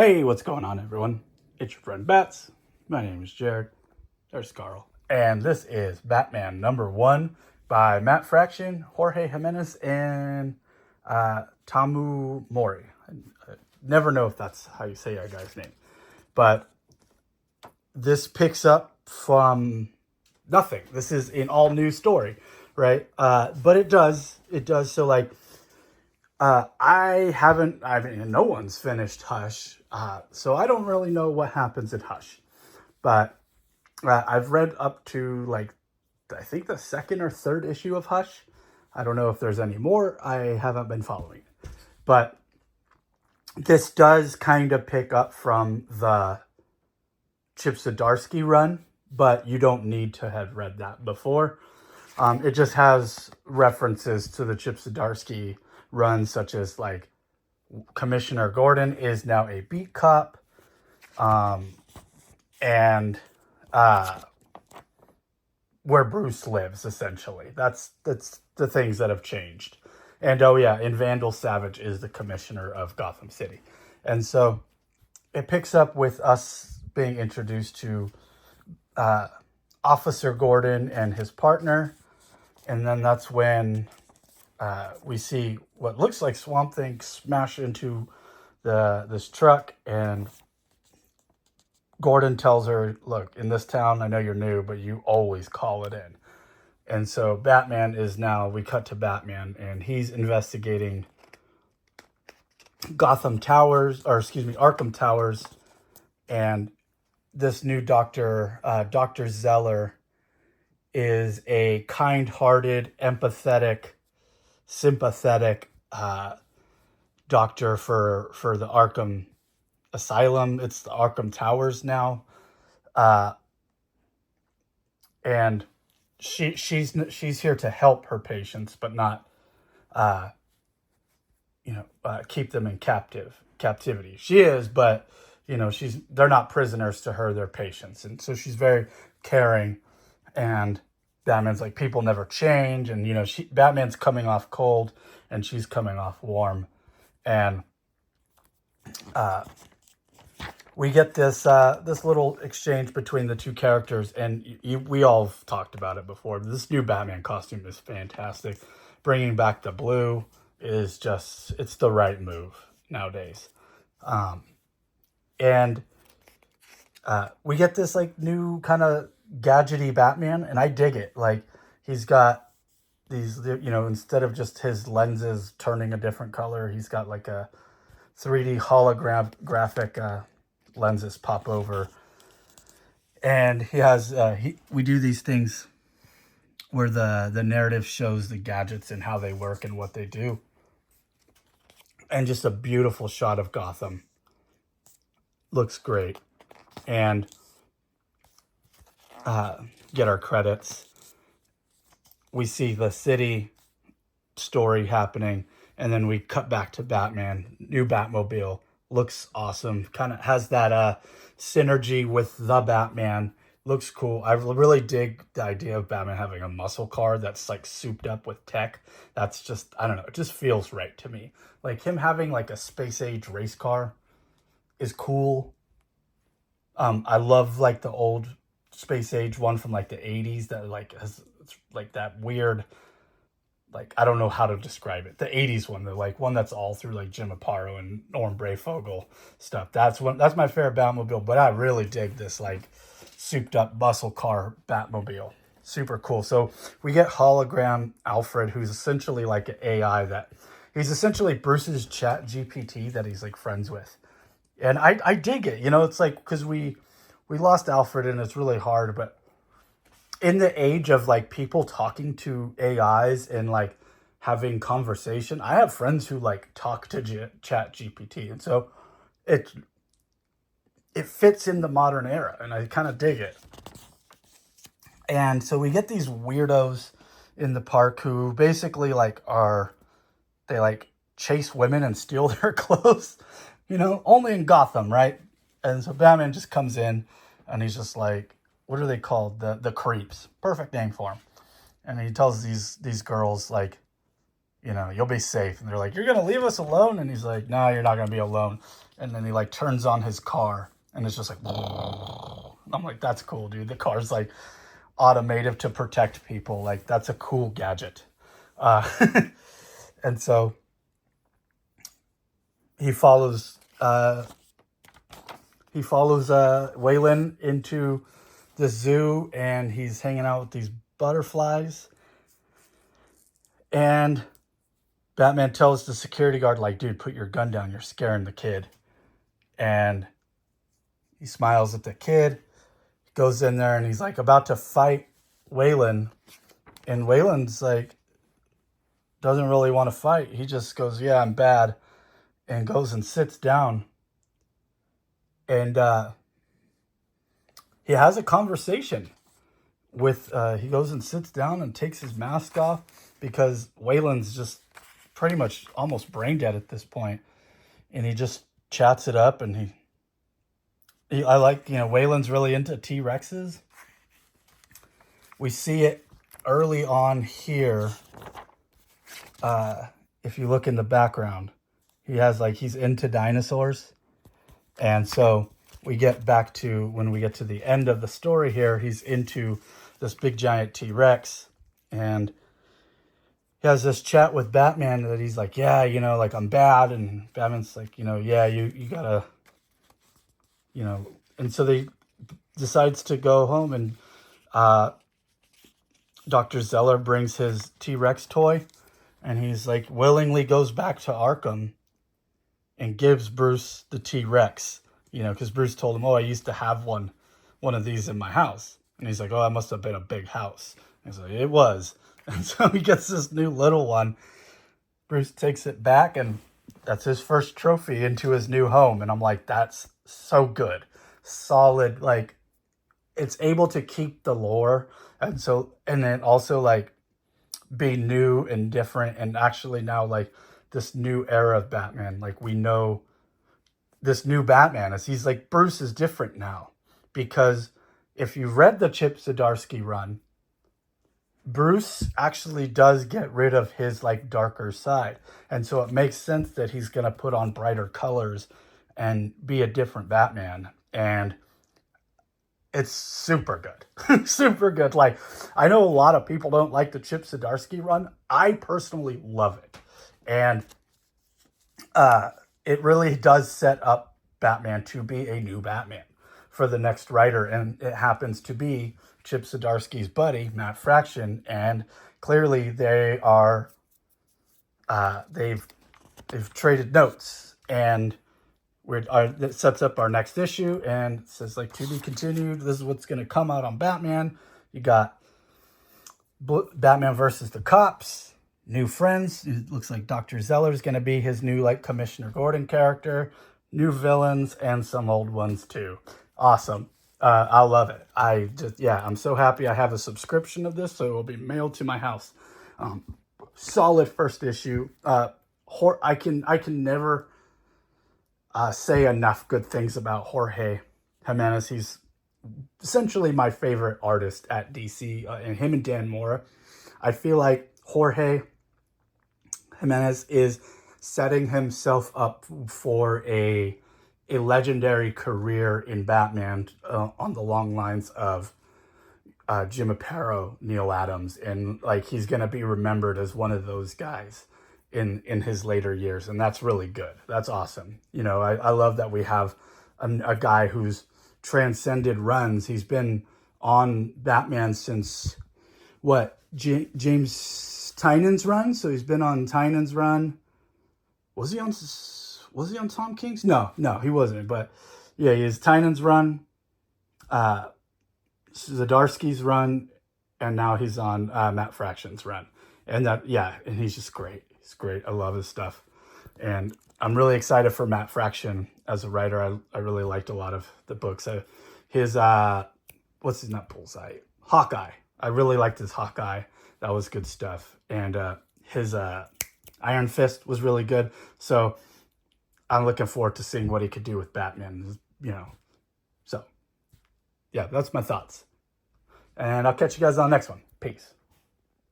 Hey, what's going on, everyone? It's your friend Bats. My name is Jared. There's Carl. And this is Batman #1 by Matt Fraction, Jorge Jimenez, and Tamu Mori. I never know if that's how you say our guy's name. But this picks up from nothing. This is an all-new story, right? But it does. So, like, no one's finished Hush, so I don't really know what happens in Hush. But I've read up to, like, I think the second or third issue of Hush. I don't know if there's any more. I haven't been following it. But this does kind of pick up from the Chip Zdarsky run, but you don't need to have read that before. It just has references to the Chip Zdarsky run, such as, like, Commissioner Gordon is now a beat cop, and where Bruce lives, essentially. That's the things that have changed. And and Vandal Savage is the commissioner of Gotham City. And so it picks up with us being introduced to Officer Gordon and his partner. And then that's when we see what looks like Swamp Thing smash into this truck, and Gordon tells her, look, in this town, I know you're new, but you always call it in. And so we cut to Batman, and he's investigating Arkham Towers, and this new doctor, Dr. Zeller, is a kind-hearted, empathetic, sympathetic doctor for the Arkham Asylum. It's the Arkham Towers now, and she's here to help her patients, but not keep them in captivity. She is, but they're not prisoners to her; they're patients, and so she's very caring. And Batman's like, people never change, and Batman's coming off cold, and she's coming off warm, and we get this little exchange between the two characters, and we all have talked about it before. This new Batman costume is fantastic. Bringing back the blue is it's the right move nowadays, and we get this, like, new kind of gadgety Batman, and I dig it. Like, he's got these, instead of just his lenses turning a different color, he's got like a 3D holographic lenses pop over, and he has we do these things where the narrative shows the gadgets and how they work and what they do, and just a beautiful shot of Gotham. Looks great. And get our credits. We see the city story happening, and then we cut back to Batman. New Batmobile looks awesome. Kind of has that synergy with the Batman. Looks cool. I really dig the idea of Batman having a muscle car that's, like, souped up with tech. That's just, I don't know, it just feels right to me. Like, him having, like, a space age race car is cool. I love, like, the old space age one from, like, the 80s that, like, has, it's like that weird, like, I don't know how to describe it. The 80s one, the, like, one that's all through, like, Jim Aparo and Norm Brayfogle stuff. That's my favorite Batmobile, but I really dig this, like, souped up muscle car Batmobile. Super cool. So we get hologram Alfred, who's essentially like an AI he's essentially Bruce's chat GPT that he's, like, friends with. And I dig it. It's like, because we lost Alfred, and it's really hard, but in the age of, like, people talking to AIs and, like, having conversation, I have friends who, like, talk to chat GPT, and so it fits in the modern era, and I kind of dig it. And so we get these weirdos in the park who basically, like, they, like, chase women and steal their clothes, only in Gotham, right? And so Batman just comes in, and he's just like, what are they called? The creeps. Perfect name for them. And he tells these girls, like, you'll be safe. And they're like, you're going to leave us alone? And he's like, no, you're not going to be alone. and then he like turns on his car, and it's just like, I'm like, that's cool, dude. The car's like automated to protect people. Like, that's a cool gadget. Uh, and so he follows Waylon into the zoo, and he's hanging out with these butterflies. And Batman tells the security guard, like, dude, put your gun down. You're scaring the kid. And he smiles at the kid, goes in there, and he's like about to fight Waylon. And Waylon's like, doesn't really want to fight. He just goes, yeah, I'm bad. And goes and sits down. And he has a conversation with, he goes and sits down and takes his mask off, because Waylon's just pretty much almost brain dead at this point. And he just chats it up, and I like, Waylon's really into T-Rexes. We see it early on here. If you look in the background, he's into dinosaurs. And so we get back to, when we get to the end of the story here, he's into this big giant T-Rex, and he has this chat with Batman that he's like, yeah, like, I'm bad. And Batman's like, yeah, you gotta, and so they decides to go home, and Dr. Zeller brings his T-Rex toy, and he's like, willingly goes back to Arkham and gives Bruce the T-Rex, because Bruce told him, oh, I used to have one of these in my house. And he's like, oh, that must have been a big house. And he's like, it was. And so he gets this new little one. Bruce takes it back, and that's his first trophy into his new home. And I'm like, that's so good. Solid. Like, it's able to keep the lore. And then also, like, be new and different. And actually now, like, this new era of Batman, like, we know this new Batman is, he's like, Bruce is different now. Because if you read the Chip Zdarsky run, Bruce actually does get rid of his, like, darker side. And so it makes sense that he's going to put on brighter colors and be a different Batman. And it's super good. Super good. Like, I know a lot of people don't like the Chip Zdarsky run. I personally love it. And it really does set up Batman to be a new Batman for the next writer. And it happens to be Chip Zdarsky's buddy, Matt Fraction, and clearly they are, they've traded notes, and it sets up our next issue, and it says, like, to be continued. This is what's going to come out on Batman. You got Batman versus the Cops, new friends. It looks like Dr. Zeller is going to be his new, like, Commissioner Gordon character, new villains, and some old ones too. Awesome. I love it. I'm so happy I have a subscription of this, so it will be mailed to my house. Solid first issue. I can never say enough good things about Jorge Jimenez. He's essentially my favorite artist at DC, and him and Dan Mora. I feel like Jorge Jimenez is setting himself up for a legendary career in Batman, on the long lines of Jim Aparo, Neil Adams, and, like, he's going to be remembered as one of those guys in his later years, and that's really good. That's awesome. I love that we have a guy who's transcended runs. He's been on Batman since James Tynion's run, so he's been on Tynion's run. Was he on Tom King's? No, he wasn't. But yeah, he has Tynion's run, Zdarsky's run, and now he's on Matt Fraction's run. And and he's just great. He's great. I love his stuff. And I'm really excited for Matt Fraction as a writer. I really liked a lot of the books. Not Bullseye? Hawkeye. I really liked his Hawkeye. That was good stuff. And his Iron Fist was really good. So I'm looking forward to seeing what he could do with Batman, So, yeah, that's my thoughts. And I'll catch you guys on the next one. Peace.